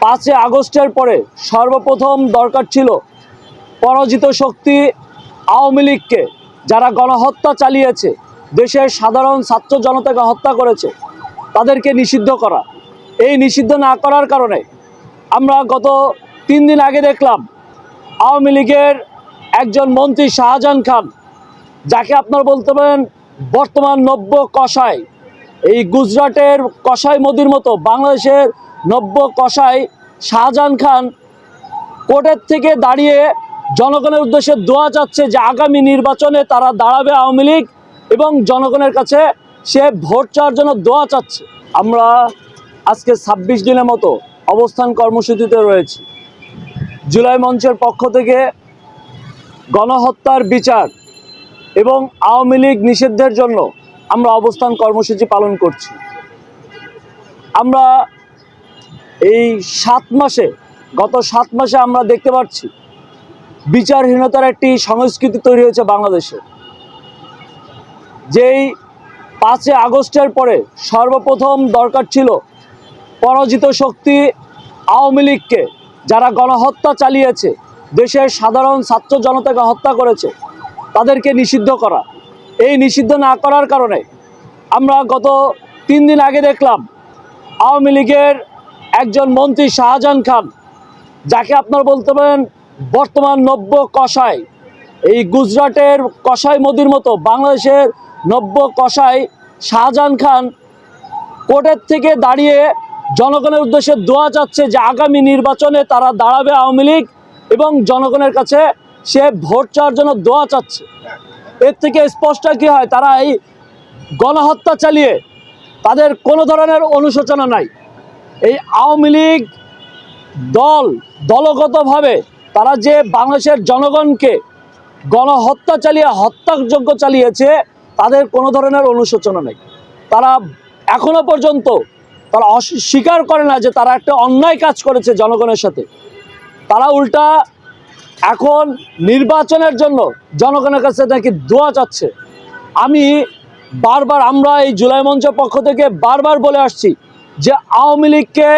5 আগস্টের পরে সর্বপ্রথম দরকার ছিল পরাজিত শক্তি আওয়ামী লীগকে, যারা গণহত্যা চালিয়েছে, দেশের সাধারণ ছাত্র জনতাকে হত্যা করেছে, তাদেরকে নিষিদ্ধ করা। এই নিষিদ্ধ না করার কারণে আমরা গত 3 দিন আগে দেখলাম আওয়ামী লীগের একজন মন্ত্রী শাহজাহান খান, যাকে আপনারা বলতে পারেন বর্তমান নব্য কসাই, এই গুজরাটের কসাই মোদির মতো বাংলাদেশের নব্য কসাই শাহজাহান খান কোর্টের থেকে দাঁড়িয়ে জনগণের উদ্দেশ্যে দোয়া চাচ্ছে যে আগামী নির্বাচনে তারা দাঁড়াবে আওয়ামী লীগ এবং জনগণের কাছে সে ভোট চাওয়ার জন্য দোয়া চাচ্ছে। আমরা আজকে 26 দিনের মতো অবস্থান কর্মসূচিতে রয়েছি। জুলাই মঞ্চের পক্ষ থেকে গণহত্যার বিচার এবং আওয়ামী লীগ নিষিদ্ধের জন্য আমরা অবস্থান কর্মসূচি পালন করছি। আমরা এই 7 মাসে, গত 7 মাসে আমরা দেখতে পাচ্ছি বিচারহীনতার একটি সংস্কৃতি তৈরি হয়েছে বাংলাদেশে। যেই 5 আগস্টের পরে সর্বপ্রথম দরকার ছিল পরাজিত শক্তি আওয়ামী লীগকে, যারা গণহত্যা চালিয়েছে, দেশের সাধারণ ছাত্র জনতাকে হত্যা করেছে, তাদেরকে নিষিদ্ধ করা। এই নিষিদ্ধ না করার কারণে আমরা গত 3 দিন আগে দেখলাম আওয়ামী লীগের একজন মন্ত্রী শাহজাহান খান, যাকে আপনারা বলতে পারেন বর্তমান নব্য কসাই, এই গুজরাটের কসাই মোদির মতো বাংলাদেশের নব্য কসাই শাহজাহান খান কোর্টের থেকে দাঁড়িয়ে জনগণের উদ্দেশ্যে দোয়া চাচ্ছে যে আগামী নির্বাচনে তারা দাঁড়াবে আওয়ামী লীগ এবং জনগণের কাছে সে ভোট চাওয়ার জন্য দোয়া চাচ্ছে। এর থেকে স্পষ্ট কি হয়, তারা এই গণহত্যা চালিয়ে তাদের কোনো ধরনের অনুশোচনা নাই। এই আওয়ামী লীগ দলগতভাবে তারা যে বাংলাদেশের জনগণকে গণহত্যা চালিয়ে হত্যাযজ্ঞ চালিয়েছে, তাদের কোনো ধরনের অনুশোচনা নেই। তারা এখনো পর্যন্ত তারা অস্বীকার করে না যে তারা একটা অন্যায় কাজ করেছে জনগণের সাথে। তারা উল্টা এখন নির্বাচনের জন্য জনগণের কাছে নাকি দোয়া চাচ্ছে। আমরা এই জুলাই মঞ্চের পক্ষ থেকে বারবার বলে আসছি যে আওয়ামী লীগকে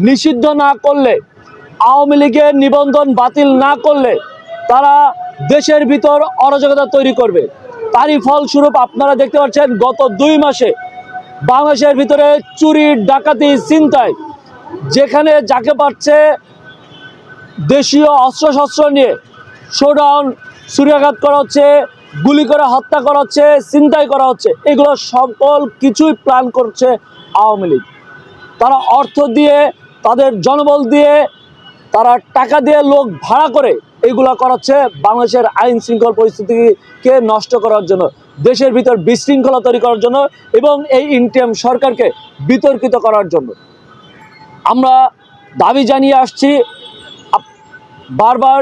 নিষিদ্ধ না করলে, আওয়ামী লীগের নিবন্ধন বাতিল না করলে তারা দেশের ভিতর অরাজকতা তৈরি করবে। তারই ফলস্বরূপ আপনারা দেখতে পাচ্ছেন গত 2 মাসে বাংলাদেশের ভিতরে চুরি, ডাকাতি, ছিনতাই, যেখানে যাকে পাচ্ছে দেশীয় অস্ত্রশস্ত্র নিয়ে শোডাউন, ছুরিকাঘাত করা হচ্ছে, গুলি করে হত্যা করা হচ্ছে, ছিনতাই করা হচ্ছে, এগুলো সকল কিছুই প্ল্যান করছে আওয়ামী লীগ। তারা অর্থ দিয়ে, তাদের জনবল দিয়ে, তারা টাকা দিয়ে, লোক ভাড়া করে এগুলো করাচ্ছে বাংলাদেশের আইন শৃঙ্খলা পরিস্থিতিকে নষ্ট করার জন্য, দেশের ভিতর বিশৃঙ্খলা তৈরি করার জন্য এবং এই ইন্টারিম সরকারকে বিতর্কিত করার জন্য। আমরা দাবি জানিয়ে আসছি বারবার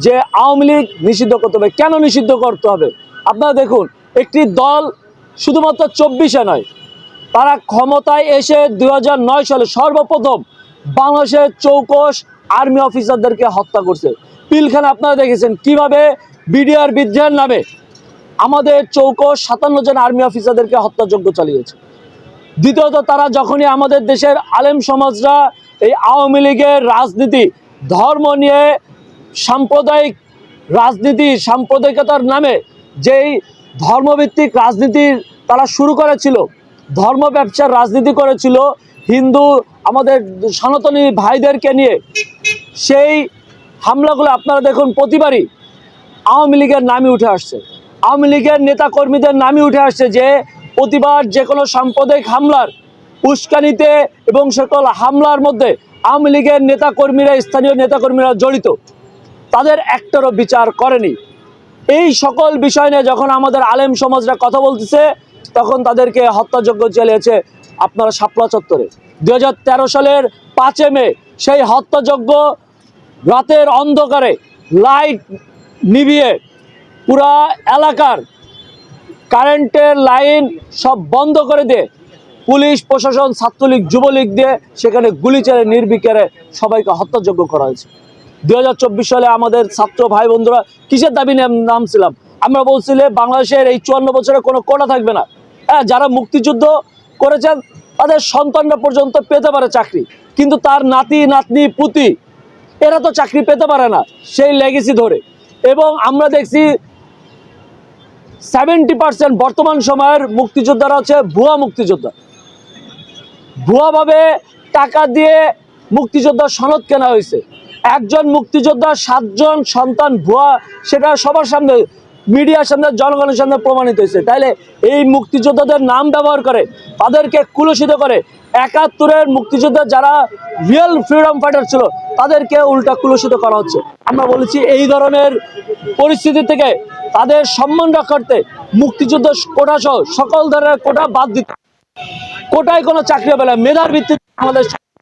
যে আওয়ামী লীগ নিষিদ্ধ করতে হবে। কেন নিষিদ্ধ করতে হবে? আপনারা দেখুন, একটি দল শুধুমাত্র 24-এ নয়, তারা ক্ষমতায় এসে 2009 সালে সর্বপ্রথম বাংলাদেশের চৌকস আর্মি অফিসারদেরকে হত্যা করছে। পিলখানা আপনারা দেখেছেন কিভাবে বিডিআর বিদ্রোহের নামে আমাদের চৌকস 57 জন আর্মি অফিসারদেরকে হত্যাযজ্ঞ চালিয়েছে। দ্বিতীয়ত, তারা যখনই আমাদের দেশের আলেম সমাজরা এই আওয়ামী লীগের রাজনীতি, ধর্ম নিয়ে সাম্প্রদায়িক রাজনীতি, সাম্প্রদায়িকতার নামে যেই ধর্মভিত্তিক রাজনীতির তারা শুরু করেছিল, ধর্ম ব্যবসার রাজনীতি করেছিল, হিন্দু আমাদের সনাতনী ভাইদেরকে নিয়ে, সেই হামলাগুলো আপনারা দেখুন প্রতিবারই আওয়ামী লীগের নামই উঠে আসছে, আওয়ামী লীগের নেতা কর্মীদের নামই উঠে আসছে, যে প্রতিবার যে কোনো সাম্প্রদায়িক হামলার উস্কানিতে এবং সকল হামলার মধ্যে আওয়ামী লীগের নেতাকর্মীরা, স্থানীয় নেতাকর্মীরা জড়িত, তাদের একটারও বিচার করেনি। এই সকল বিষয় নিয়ে যখন আমাদের আলেম সমাজরা কথা বলতেছে, তখন তাদেরকে হত্যাযজ্ঞ চালিয়েছে আপনারা শাপলা চত্বরে। 2013 সালের 5 মে সেই হত্যাযজ্ঞ রাতের অন্ধকারে লাইট নিভিয়ে পুরা এলাকার কারেন্টের লাইন সব বন্ধ করে দিয়ে পুলিশ প্রশাসন, ছাত্রলীগ, যুবলীগ দিয়ে সেখানে গুলি চালিয়ে নির্বিচারে সবাইকে হত্যাযজ্ঞ করা হয়েছে। 2024 সালে আমাদের ছাত্র ভাই বন্ধুরা কিসের দাবি নামছিলাম? আমরা বলছিলে বাংলাদেশের এই 54 বছরে কোনো কোটা থাকবে না। হ্যাঁ, যারা মুক্তিযুদ্ধ করেছেন তাদের সন্তানরা পর্যন্ত পেতে পারে চাকরি, কিন্তু তার নাতি নাতনি পুতি এরা তো চাকরি পেতে পারে না সেই লেগেসি ধরে। এবং আমরা দেখছি 70% বর্তমান সময়ের মুক্তিযোদ্ধারা হচ্ছে ভুয়া মুক্তিযোদ্ধা, ভুয়াভাবে টাকা দিয়ে মুক্তিযোদ্ধার সনদ কেনা হয়েছে। একজন মুক্তিযোদ্ধা 7 জন সন্তান ভুয়া, সেটা সবার সামনে, মিডিয়ার সামনে, জনগণের সামনে প্রমাণিত হয়েছে। তাইলে এই মুক্তিযোদ্ধাদের নাম ব্যবহার করে তাদেরকে কুলুষিত করে 71-এর মুক্তিযোদ্ধা যারা রিয়েল ফ্রিডম ফাইটার ছিল তাদেরকে উল্টা কুলুষিত করা হচ্ছে। আমরা বলেছি এই ধরনের পরিস্থিতি থেকে তাদের সম্মান রক্ষার্থে মুক্তিযুদ্ধ কোটা সহ সকল ধরনের কোটা বাদ দিতে, কোটায় কোনো চাকরি হবে না, মেধার ভিত্তিতে আমাদের